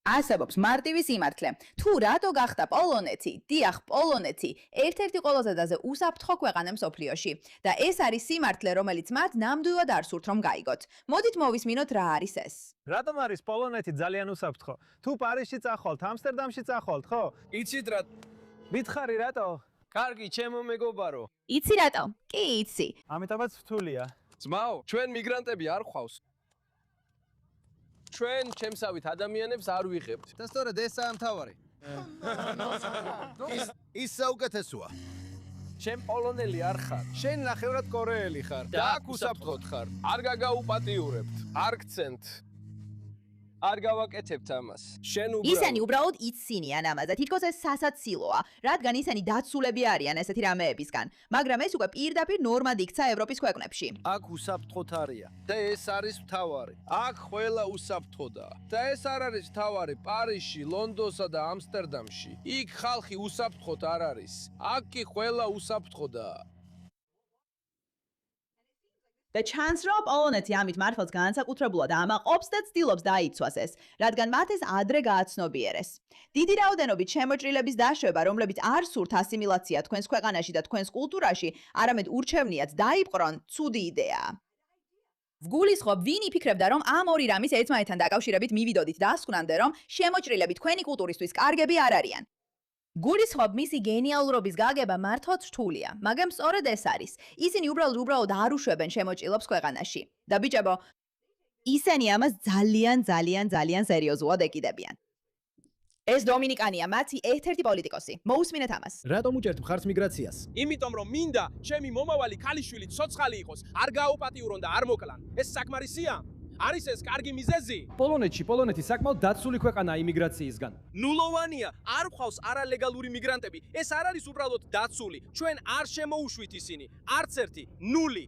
ასაბობს მარტივი სიმართლე. თუ რატო გახდა პოლონეთი, დიახ, პოლონეთი ერთ-ერთი ყველაზე უსაფრთხო ქვეყანა მსოფლიოში და ეს არის სიმართლე, რომელიც მათ ნამდვილად არ სურთ რომ გაიგოთ. მოდით მოვისმინოთ რა არის ეს. რატომ არის პოლონეთი ძალიან უსაფრთხო? თუ პარიზში წახვალთ, ამსტერდამში წახვალთ, ხო? იცით რა? მითხარი რატო? კარგი, ჩემო მეგობარო. იცი რატო? კი იცი. ამიტომაც რთულია. ძმაო, ჩვენ მიგრანტები არ ხავს. ჩვენ ჩემსავით ადამიანებს არ ვიღებთ. და სწორედ ესაა მთავარი. ის საუკეთესოა. შენ პოლონელი არ ხარ. შენ ნახევრად კორეელი ხარ. და აქ უსაფრთხოდ ხარ. არ გაგაუპატიურებთ. არ გცემთ. არ გავაკეთებთ ამას. შენ ისინი უბრალოდ იცინიან ამაზე. თითქოს ეს სასაცილოა, რადგან ისინი დაცულები არიან ესეთი რამეებისგან. მაგრამ ეს უკვე პირდაპირ ნორმად იქცა ევროპის ქვეყნებში. აქ უსაფრთხოდ არია და ეს არის მთავარი. აქ ყველა უსაფრთხოდაა. და ეს არ არის მთავარი პარიზში, ლონდონსა და ამსტერდამში. იქ ხალხი უსაფრთხოდ არ არის. აქ კი ყველა უსაფრთხოდაა. და ჩანს რომ პოლონეთი ამით მართლაც განსაკუთრებულად ამაყობს და ცდილობს დაიცვას ეს, რადგან მათ ეს ადრე გააცნობიერეს. დიდი რაოდენობით შემოჭრილების დაშვება, რომლებიც არ სურთ ასიმილაცია თქვენს ქვეყანაში და თქვენს კულტურაში, არამედ ურჩევნიათ დაიპყრონ, ცუდი იდეაა. ვგულისხმობ, ვინ იფიქრებდა, რომ ამ ორი რამის ერთმანეთთან დაკავშირებით მივიდოდით დასკვნამდე, რომ შემოჭრილები თქვენი კულტურისთვის კარგები არ არიან. გულისხმობ, მისი გენიალურობის გაგება მართლაც რთულია, მაგრამ სწორედ ეს არის. ისინი უბრალოდ არ უშვებენ შემოჭრილობს ქვეყანაში. და ბიჭებო, ისინი ამას ძალიან სერიოზულად ეკიდებიან. ეს დომინიკანია, მათი ერთ-ერთი პოლიტიკოსი. მოусმინეთ ამას. რატომ უჭერთ მხარს მიგრაციას? იმიტომ რომ მინდა ჩემი მომავალი ქალიშვილი ცოცხალი იყოს, არ გააუპატიურონ და არ მოკლან. ეს საკმარისია? არის ეს კარგი მიზეზი? პოლონეთი საკმაოდ დაცული ქვეყანაა იმიგრაციისგან. ნულოვანია, არ ხავს არალეგალური მიგრანტები. ეს არ არის უბრალოდ დაცული. ჩვენ არ შემოუშვით ისინი. არც ერთი, ნული.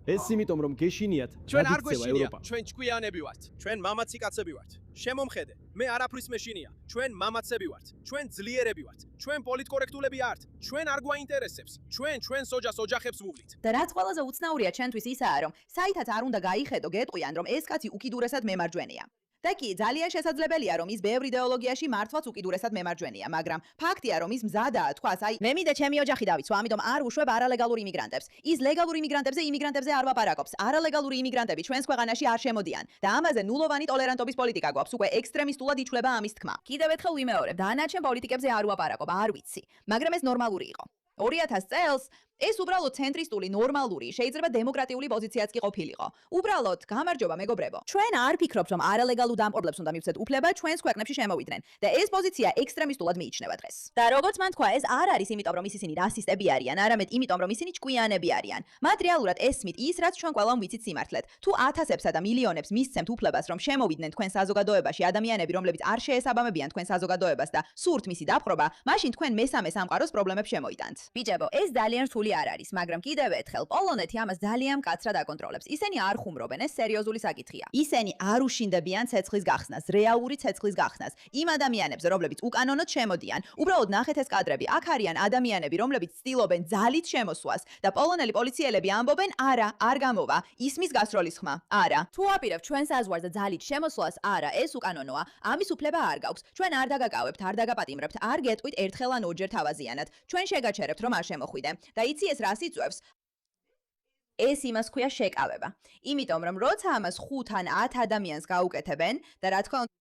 ეს იმიტომ რომ გეშინიათ, ჩვენ არ გვეშინია, ჩვენ ჭკვიანები ვართ. ჩვენ მამაცი კაცები ვართ. შემომხედე, მე არაფრის მეშინია. ჩვენ მამაცები ვართ. ჩვენ ძლიერები ვართ. ჩვენ პოლიტკორექტულები ართ. ჩვენ არ გვაინტერესებს. ჩვენს ოჯახებს ვუვლით. და რაც ყველაზე უცნაურია ჩვენთვის ისაა, რომ საითაც არ უნდა გაიხედო, გეტყვიან, რომ ეს კაცი უკიდურესად მემარჯვენეა. და კი, ძალიან შესაძლებელია, რომ ის ბევრ იდეოლოგიაში მართლაც უკიდურესად მემარჯვენეა, მაგრამ ფაქტია, რომ ის მზადაა თქვას, აი, მე მინდა ჩემი ოჯახი დავიცვა, ამიტომ არ უშვებ არალეგალურ იმიგრანტებს. ის ლეგალურ იმიგრანტებზე არ ვაპარაკობს. არალეგალური იმიგრანტები ჩვენს ქვეყანაში არ შემოდიან და ამაზე ნულოვანი ტოლერანტობის პოლიტიკა გვაქვს. უკვე ექსტრემისტულად ითვლება ამის თქმა. კიდევ ერთხელ ვიმეორებ, დანარჩენ პოლიტიკებზე არ ვაპარაკობ, არ ვიცი, მაგრამ ეს ნორმალური იყო. 2000 წელს ეს უბრალოდ ცენტრისტული, ნორმალური, შეიძლება დემოკრატიული პოზიციაც კი ყოფილიყო. უბრალოდ, გამარჯობა მეგობრებო. ჩვენ არ ფიქრობთ, რომ არალეგალურ დამპყრობლებს უნდა მივცეთ უფლება ჩვენს ქვეყნებში შემოვიდნენ და ეს პოზიცია ექსტრემისტულად მიიჩნევა დღეს. და როგორც მან თქვა, ეს არ არის იმიტომ, რომ ისინი რასისტები არიან, არამედ იმიტომ, რომ ისინი ჭკვიანები არიან. მათ რეალურად ესმით ის, რაც ჩვენ ყველამ ვიცით სიმართლედ. თუ ათასებსა და მილიონებს მისცემთ უფლებას, რომ შემოვიდნენ თქვენ საზოგადოებაში ადამიანები, რომლებიც არ შეესაბამებიან თქვენ საზოგადოებას და სურთ მისი დაპყრობა, მაშინ თქვენ მესამე სამყაროს პრობლემებს შემოიტანთ. ბიჭებო, ეს ძალიან რთული არ არის, მაგრამ კიდევ ერთხელ პოლონეთი ამას ძალიან მკაცრად აკონტროლებს. ისინი არ ხუმრობენ, ეს სერიოზული საკითხია. ისინი არ უშინდებიან ცეცხლის გახსნას, რეალური ცეცხლის გახსნას. იმ ადამიანებზე, რომლებიც უკანონოდ შემოდიან, უბრალოდ ნახეთ ეს კადრები. აქ არიან ადამიანები, რომლებიც ცდილობენ ძალით შემოსვას და პოლონელი პოლიციელები ამბობენ, არა, არ გამოვა, ისმის გასროლის ხმა. არა. თუ აპირებთ ჩვენ საზღვარზე ძალით შემოსვლას, არა, ეს უკანონოა. ამის უფლება არ გაქვს. ჩვენ არ დაგაკავებთ, არ დაგაპატიმრებთ, არ გეტყვით ერთხელ ან ორჯერ თავაზიანად. ჩვენ შეგაჩერებთ, რომ არ შემოხვიდე. და იცი ეს რას იწვევს? ეს იმას ქვია შეკავება. იმიტომ რომ როცა ამას 5 ან 10 ადამიანს გაუკეთებენ და რა თქმა უნდა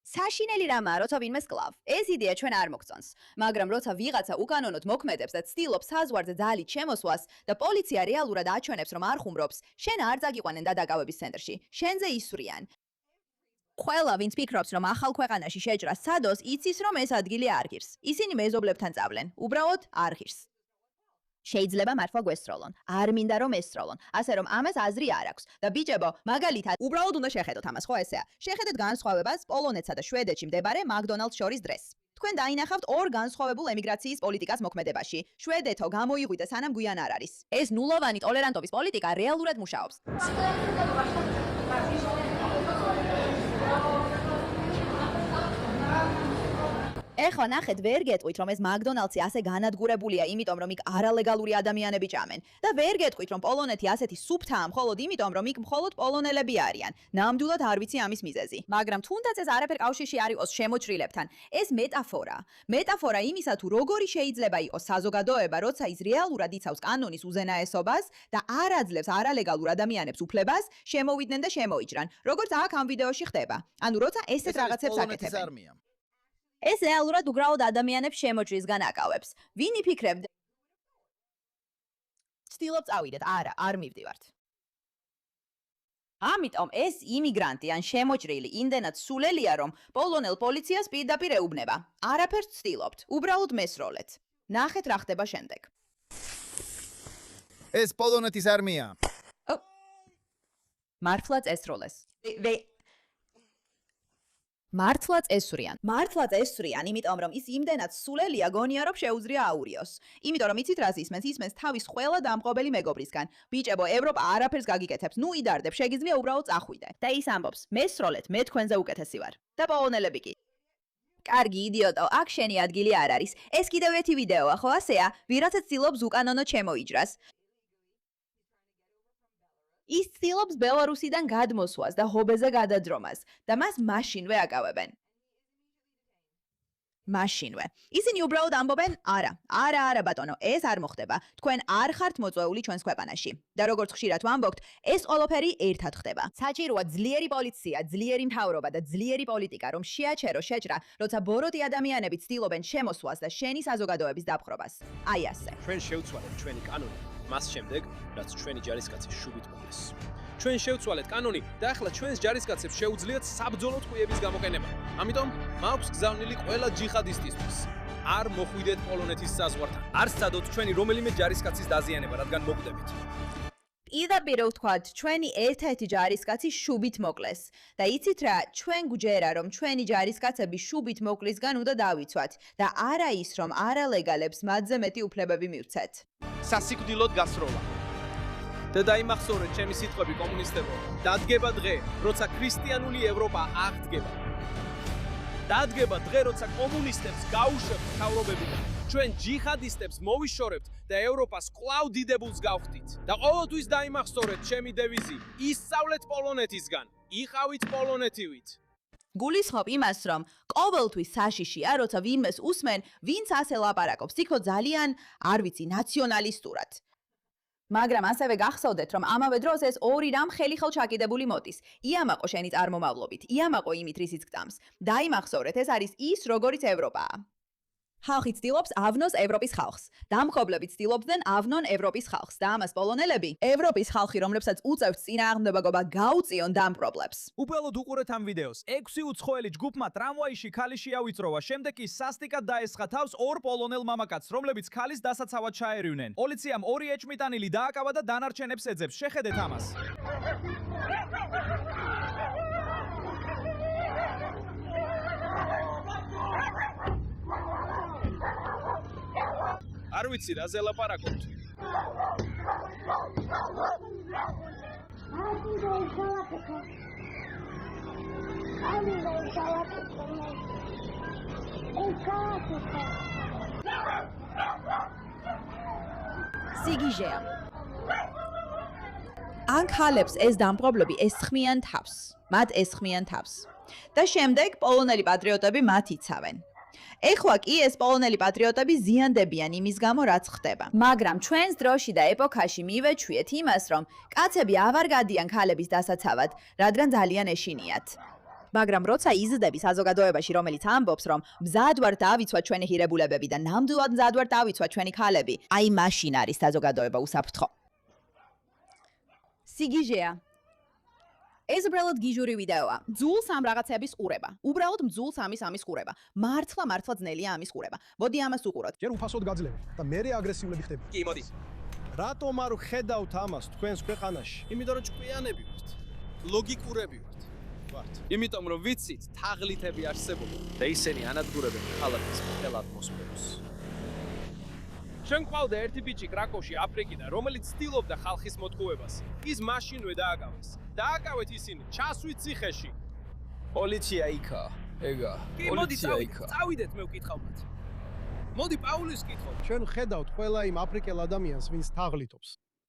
საშინელი რამაა, როცა ვინმე სკლავ. ეს იდეა ჩვენ არ მოგწონს, მაგრამ როცა ვიღაცა უკანონოდ მოქმედებს და ცდილობს საზღვარზე ძალით შემოსვლას და პოლიცია რეალურად აჩვენებს, რომ არ ხუმრობს, შენ არ წაგიყვანენ დადაკავების ცენტრში. შენზე ისვრიან. ყველა ვინც ფიქრობს, რომ ახალ ქვეყანაში შეჭრა სადოს, იცის, რომ ეს ადგილი არ ღირს. ისინი მეზობლებთან წავლენ, უბრალოდ არ ღირს. შეიძლება მართლა გვესროლონ, არ მინდა რომ ესროლონ, ასე რომ ამას აზრი არ აქვს. და ბიჭებო, მაგალითად, უბრალოდ უნდა შეხედოთ ამას, ხო ესეა. შეხედეთ განსხვავებას პოლონეთსა და შვედეთში მდებარე მაკდონალდს შორის დღეს. თქვენ დაინახავთ ორ განსხვავებულ ემიგრაციის პოლიტიკას მოქმედებაში. შვედეთო გამოიღვიდე სანამ გვიან არ არის. ეს ნულოვანი ტოლერანტობის პოლიტიკა რეალურად მუშაობს. ეხლა ნახეთ, ვერ გეტყვით, რომ ეს მაკდონალდსი ასე განადგურებულია, იმიტომ რომ იქ არალეგალური ადამიანები ჭამენ. და ვერ გეტყვით, რომ პოლონეთი ასეთი სუფთაა მხოლოდ იმიტომ, რომ იქ მხოლოდ პოლონელები არიან. ნამდვილად არ ვიცი ამის მიზეზი. მაგრამ თუნდაც ეს არაფერ კავშირში არ იყოს შემოჭრილებთან. ეს მეტაფორაა. მეტაფორა იმისა, თუ როგორი შეიძლება იყოს საზოგადოება, როცა ის რეალურად იცავს კანონის უზენაესობას და არ აძლევს არალეგალურ ადამიანებს უფლებას შემოვიდნენ და შემოიჭრან. როგორც აქ ამ ვიდეოში ხდება. ანუ როცა ესეთ რაღაცებს აკეთებენ. ეს რეალურად უბრალოდ ადამიანებს შემოჭრისგან აკავებს. ვინ იფიქრებდა? ცდილობ წავიდეთ. არა, არ მივდივართ. ამიტომ ეს იმიგრანტი ან შემოჭრილი იმდენად სულელია, რომ პოლონელ პოლიციას პირდაპირ ეუბნება. არაფერს ცდილობთ, უბრალოდ მესროლეთ. ნახეთ რა ხდება შემდეგ. ეს პოლონეთის არმია. მართლაც ესროლეს. მართლაც ესვრიან. მართლაც ესვრიან, იმიტომ რომ ის იმდენად სულელია, გონია რომ შეუძლია აურიოს. იმიტომ რომ იცით რას ისმენს? ისმენს თავის ყველა დამპყრობელი მეგობრისგან. ბიჭებო, ევროპა არაფერს გაგიკეთებს. ნუ იდარდებ, შეგიძლია უბრალოდ წახვიდე. და ის ამბობს: მესროლეთ, მე თქვენზე უკეთესი ვარ. და პოლონელები კი. კარგი იდიოტო, აქ შენი ადგილი არ არის. ეს კიდევ ერთი ვიდეოა, ხო ასეა? ვიღაცა ცდილობს უკანონო შემოიჭრას. ის ცდილობს ბელარუსიდან გადმოსვლას და ჰობეზე გადაძრომას და მას მაშინვე აკავებენ. მაშინვე. ისინი უბრალოდ ამბობენ: არა ბატონო, ეს არ მოხდება. თქვენ არ ხართ მოწვეული ჩვენს ქვეყანაში. და როგორც ხშირად ვამბობთ, ეს ყველაფერი ერთად ხდება. საჭიროა ძლიერი პოლიცია, ძლიერი მთავრობა და ძლიერი პოლიტიკა, რომ შეაჩერო შეჭრა, როცა ბოროტი ადამიანები ცდილობენ შემოსვლას და შენი საზოგადოების დაპყრობას. აი ასე. ჩვენ შევცვალეთ ჩვენი კანონი. მას შემდეგ, რაც ჩვენი ჯარისკაცი შუბით მოკლეს. ჩვენ შევცვალეთ კანონი და ახლა ჩვენს ჯარისკაცებს შეუძლიათ საბრძოლო ტყვიების გამოყენება. ამიტომ მაქვს გზავნილი ყველა ჯიხადისტისთვის. არ მოხვიდეთ პოლონეთის საზღვართან. არ სცადოთ ჩვენი რომელიმე ჯარისკაცის დაზიანება, რადგან მოკვდებით. პირდაპირ ვთქვათ, ჩვენი ერთ-ერთი ჯარისკაცი შუბით მოკლეს. და იცით რა, ჩვენ გვჯერა, რომ ჩვენი ჯარისკაცები შუბით მოკლისგან უნდა დავიცვათ და არა ის, რომ არალეგალებს მათზე მეტი უფლებები მივცეთ. სასიკვდილოდ გასროლა. და დაიმახსოვრეთ ჩემი სიტყვები კომუნისტებო. დადგება დღე, როცა ქრისტიანული ევროპა აღდგება. დადგება დღე, როცა კომუნისტებს გაუშვებთ მთავრობებიდან. ჩვენ ჯიხადისტებს მოვიშორებთ და ევროპას კვლავ დიდებულს გავხდით. და ყოველთვის დაიმახსოვრეთ ჩემი დევიზი: ისწავლეთ პოლონეთისგან, იყავით პოლონეთივით. გულისხმობ იმას, რომ ყოველთვის საშიშია, როცა ვინმეს უსმენ, ვინც ასე ლაპარაკობს, იქო ძალიან, არ ვიცი, ნაციონალისტურად. მაგრამ ასევე გახსოვდეთ, რომ ამავე დროს ეს ორი რამ ხელიხელ ჩაკიდებული მოდის. იამაყო შენი წარმომავლობით, იამაყო იმით, რისიც გწამს. დაიმახსოვრეთ, ეს არის ის, როგორიც ევროპაა. ხალხი ცდილობს ავნოს ევროპის ხალხს. დამხობლები ცდილობდნენ ავნონ ევროპის ხალხს და ამას პოლონელები, ევროპის ხალხი, რომლებსაც უწევთ წინააღმდეგობა გაუწიონ დამპყრობლებს. უბრალოდ უყურეთ ამ ვიდეოს. 6 უცხოელი ჯგუფმა ტრამვაიში ქალი შეავიწროვა, შემდეგ კი სასტიკად დაესხა თავს ორ პოლონელ მამაკაცს, რომლებიც ქალის დასაცავად ჩაერივნენ. პოლიციამ 2 ეჭმიტანილი დააკავა და დანარჩენებს ეძებს. შეხედეთ ამას. არ ვიცი რა ზელაპარაკობთ. სიგიჟეა. ან ქალებს ეს დამპყრობლები ესხმიან თავს. მათ ესხმიან თავს. და შემდეგ პოლონელი პატრიოტები მათ იცავენ. ეხლა კი ეს პოლონელი პატრიოტები ზიანდებიან იმის გამო, რაც ხდება. მაგრამ ჩვენს დროში და ეპოქაში მივეჩვიეთ იმას, რომ კაცები აღარ გადიან ქალების დასაცავად, რადგან ძალიან ეშინიათ. მაგრამ როცა იზრდები საზოგადოებაში, რომელიც ამბობს, რომ მზად ვარ დავიცვათ ჩვენი ღირებულებები და ნამდვილად მზად ვარ დავიცვათ ჩვენი ქალები, აი მაშინ არის საზოგადოება უსაფრთხო. სიგიჟეა. ეს უბრალოდ გიჟური ვიდეოა. ძულს ამ რაღაცების ყურება. უბრალოდ ძულს ამის ყურება. მართლა ძნელია ამის ყურება. მოდი ამას უყუროთ. ჯერ უფასოდ გაძლევ და მე აგრესიულები ხდება. კი, მოდი. რატომ არ ხედავთ ამას თქვენს ქვეყანაში? იმიტომ რომ ჭკვიანები ვართ. ლოგიკურები ვართ. იმიტომ რომ ვიცით, თაღლითები არსებობენ და ისინი ანადგურებენ ქალაქის მთელ ატმოსფეროს. ჩვენ ყავდა ერთი ბიჭი კრაკოვში, აფრიკიდან, რომელიც ცდილობდა ხალხის მოტყუებას. ის მაშინვე დააკავეს. დააკავეთ ისინი, ჩასვით ციხეში. პოლიცია იქა. ეგა კი, მოდი პოლიცია იქა. წავიდეთ, მე ვკითხავ მათ. მოდი პაულის ვკითხო. ჩვენ ხედავთ ყველა იმ აფრიკელ ადამიანს, ვინც თაღლითობს.